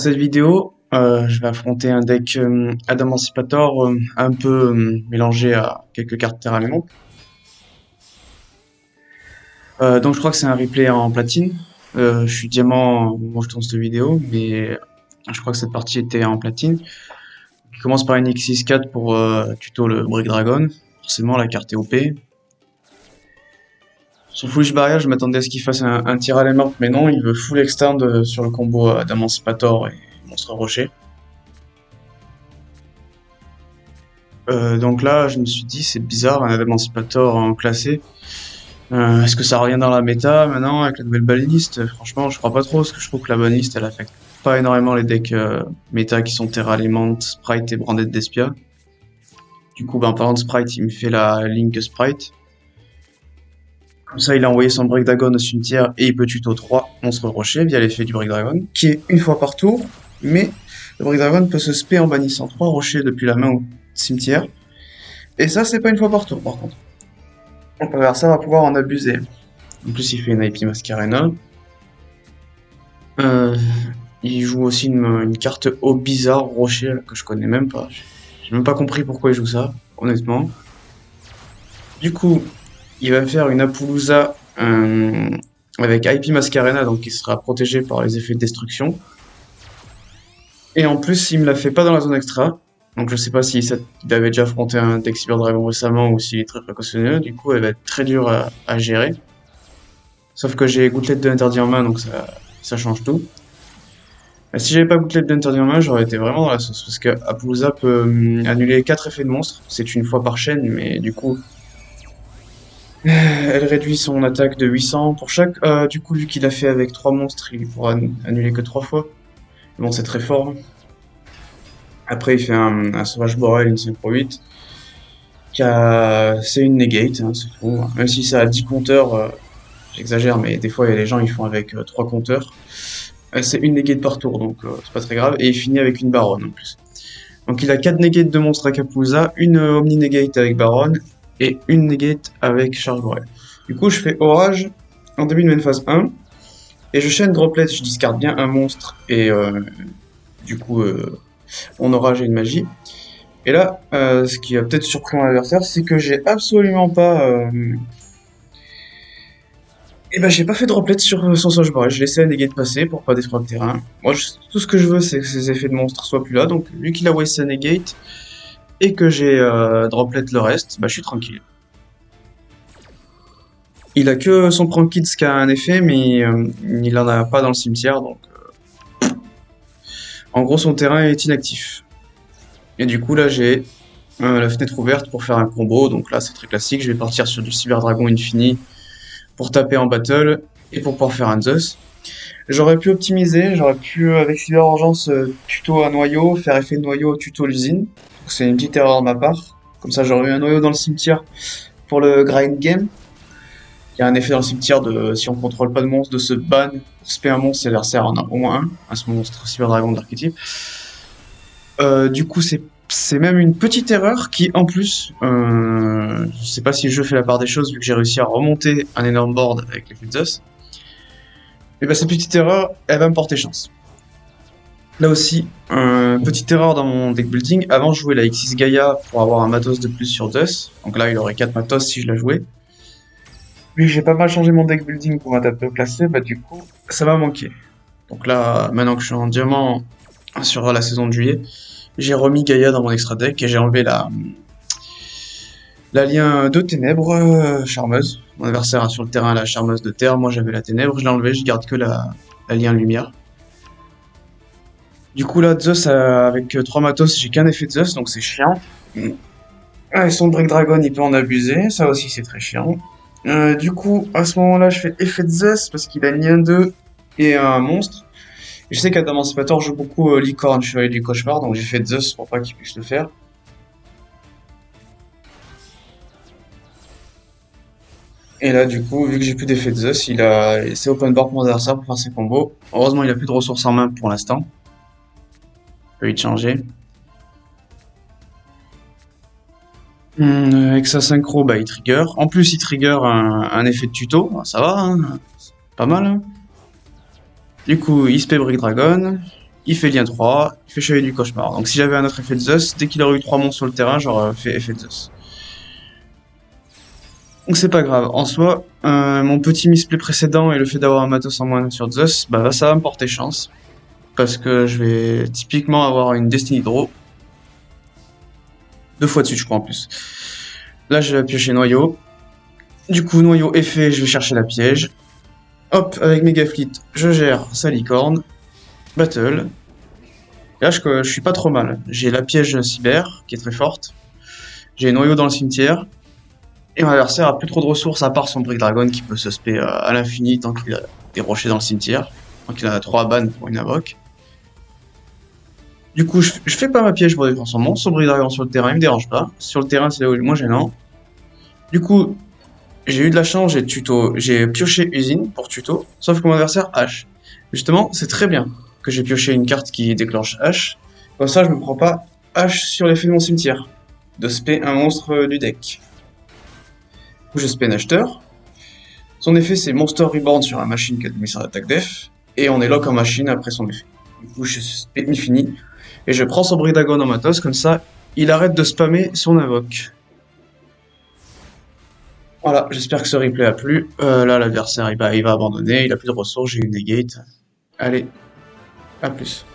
Dans cette vidéo, je vais affronter un deck Adamancipator un peu mélangé à quelques cartes Terra Limon. Donc je crois que c'est un replay en platine. Je suis diamant au moment où je tourne cette vidéo, mais je crois que cette partie était en platine. Il commence par une X64 pour tuto le Brick Dragon. Forcément la carte est OP. Son Foolish Barrier, je m'attendais à ce qu'il fasse un tir à la morte, mais non, il veut full extend sur le combo Adamancipator et Monstre Rocher. Donc là, je me suis dit, c'est bizarre, un Adamancipator en classé. Est-ce que ça revient dans la méta maintenant avec la nouvelle banlist? Franchement, je crois pas trop, parce que je trouve que la banlist, elle affecte pas énormément les decks méta qui sont Terra Element, Sprite et Branded Despia. Du coup, en parlant de Sprite, il me fait la Link Sprite. Comme ça, il a envoyé son Break Dragon au cimetière et il peut tuto 3 monstres rochers via l'effet du Break Dragon, qui est une fois par tour, mais le Break Dragon peut se spé en bannissant 3 rochers depuis la main au cimetière. Et ça, c'est pas une fois par tour, par contre. Donc l'adversaire va pouvoir en abuser. En plus, il fait une IP Mascarena. Euh, il joue aussi une carte au bizarre rocher là, que je connais même pas. J'ai même pas compris pourquoi il joue ça, honnêtement. Du coup, il va faire une Apollousa avec IP Mascarena, donc il sera protégé par les effets de destruction. Et en plus, il me la fait pas dans la zone extra. Donc je sais pas si il avait déjà affronté un deck Cyber Dragon récemment ou s'il est très précautionneux. Du coup, elle va être très dure à gérer. Sauf que j'ai gouttelette de l'interdit en main, donc ça change tout. Et si j'avais pas gouttelette de l'interdit en main, j'aurais été vraiment dans la sauce. Parce que Apollousa peut annuler 4 effets de monstre. C'est une fois par chaîne, mais du coup, elle réduit son attaque de 800 pour chaque. Du coup, vu qu'il a fait avec 3 monstres, il pourra annuler que 3 fois. Bon, c'est très fort. Après, il fait un Sauvage Boréal, une 5/8. C'est une negate, hein, c'est tout. Même si ça a 10 compteurs, j'exagère, mais des fois, il y a des gens, ils font avec 3 compteurs. C'est une negate par tour, donc c'est pas très grave. Et il finit avec une baronne en plus. Donc il a 4 negates de monstres à Capuzza, une Omni negate avec baronne, et une negate avec Charge Boréal. Du coup, je fais Orage en début de main phase 1, et je chaîne Droplet, je discarde bien un monstre, et du coup, on Orage et une magie. Et là, ce qui a peut-être surpris mon adversaire, c'est que j'ai absolument pas... j'ai pas fait de droplet sur son Sauvage Boréal, je laissais la negate passer pour pas détruire le terrain. Moi, tout ce que je veux, c'est que ces effets de monstre soient plus là, donc vu qu'il a waste sa negate, et que j'ai droplet le reste, bah je suis tranquille. Il a que son Prank Kids qui a un effet, mais il en a pas dans le cimetière, donc en gros son terrain est inactif. Et du coup là j'ai la fenêtre ouverte pour faire un combo, donc là c'est très classique, je vais partir sur du Cyber Dragon Infini pour taper en battle et pour pouvoir faire un Zeus. J'aurais pu optimiser, j'aurais pu avec Cyber Urgence tuto à noyau, faire effet de noyau tuto l'usine. C'est une petite erreur de ma part. Comme ça j'aurais eu un noyau dans le cimetière pour le grind game. Il y a un effet dans le cimetière de si on contrôle pas de monstre de se ban pour spé un monstre si l'adversaire en a au moins un, à ce monstre Cyber Dragon d'archétype. Du coup c'est même une petite erreur qui en plus je sais pas si le jeu fait la part des choses vu que j'ai réussi à remonter un énorme board avec les Zeus. Et bah cette petite erreur elle va me porter chance. Là aussi, petite erreur dans mon deck building. Avant, je jouais la X6 Gaia pour avoir un matos de plus sur Zeus. Donc là, il aurait 4 matos si je la jouais. Vu que j'ai pas mal changé mon deck building pour m'adapter au classé, bah du coup, ça va manquer. Donc là, maintenant que je suis en diamant sur la saison de juillet, j'ai remis Gaia dans mon extra deck et j'ai enlevé la lien de ténèbres charmeuse. Mon adversaire a sur le terrain la charmeuse de terre, moi j'avais la ténèbre, je l'ai enlevé, je garde que la lien lumière. Du coup là, Zeus avec 3 matos, j'ai qu'un effet de Zeus, donc c'est chiant. Et son Break Dragon, il peut en abuser, ça aussi c'est très chiant. Du coup, à ce moment-là, je fais effet de Zeus parce qu'il a une lien 2 et un monstre. Et je sais qu'Adamancipator joue beaucoup Licorne, Chevalier du Cauchemar, donc j'ai fait Zeus pour pas qu'il puisse le faire. Et là, du coup, vu que j'ai plus d'effet de Zeus, c'est open board pour mon adversaire pour faire ses combos. Heureusement, il a plus de ressources en main pour l'instant. Je peux y changer. Avec sa synchro, bah il trigger. En plus, il trigger un effet de tuto. Ça va, hein, pas mal. Hein. Du coup, il spé Brick Dragon. il fait lien 3, il fait chevalier du cauchemar. Donc si j'avais un autre effet de Zeus, dès qu'il aurait eu 3 monstres sur le terrain, j'aurais fait effet de Zeus. Donc c'est pas grave. En soi, mon petit misplay précédent et le fait d'avoir un matos en moins sur Zeus, bah ça va me porter chance. Parce que je vais typiquement avoir une Destiny Draw. 2 fois de suite, je crois en plus. Là, je vais piocher noyau. Du coup, noyau est fait, je vais chercher la piège. Hop, avec Megafleet, je gère sa licorne. Battle. Et là, je suis pas trop mal. J'ai la piège cyber, qui est très forte. J'ai noyau dans le cimetière. Et mon adversaire a plus trop de ressources à part son Brick Dragon qui peut se spé à l'infini tant qu'il a des rochers dans le cimetière. Donc il a 3 bans pour une invoque. Du coup, je fais pas ma piège pour défendre son monstre. Son Brick Dragon sur le terrain, il me dérange pas. Sur le terrain, c'est là où il est moins gênant. Du coup, j'ai eu de la chance, j'ai pioché usine pour tuto, sauf que mon adversaire H. Justement, c'est très bien que j'ai pioché une carte qui déclenche H. Comme ça, je me prends pas H sur l'effet de mon cimetière. De spé un monstre du deck. Du coup, je spé un acheteur. Son effet, c'est Monster Reborn sur la machine qui a mis son attaque def. Et on est lock en machine après son effet. Du coup, je spé infini. Et je prends son Bridagon en matos, comme ça, il arrête de spammer son invoque. Voilà, j'espère que ce replay a plu. Là, l'adversaire, il va abandonner, il a plus de ressources, j'ai une negate. Allez, à plus.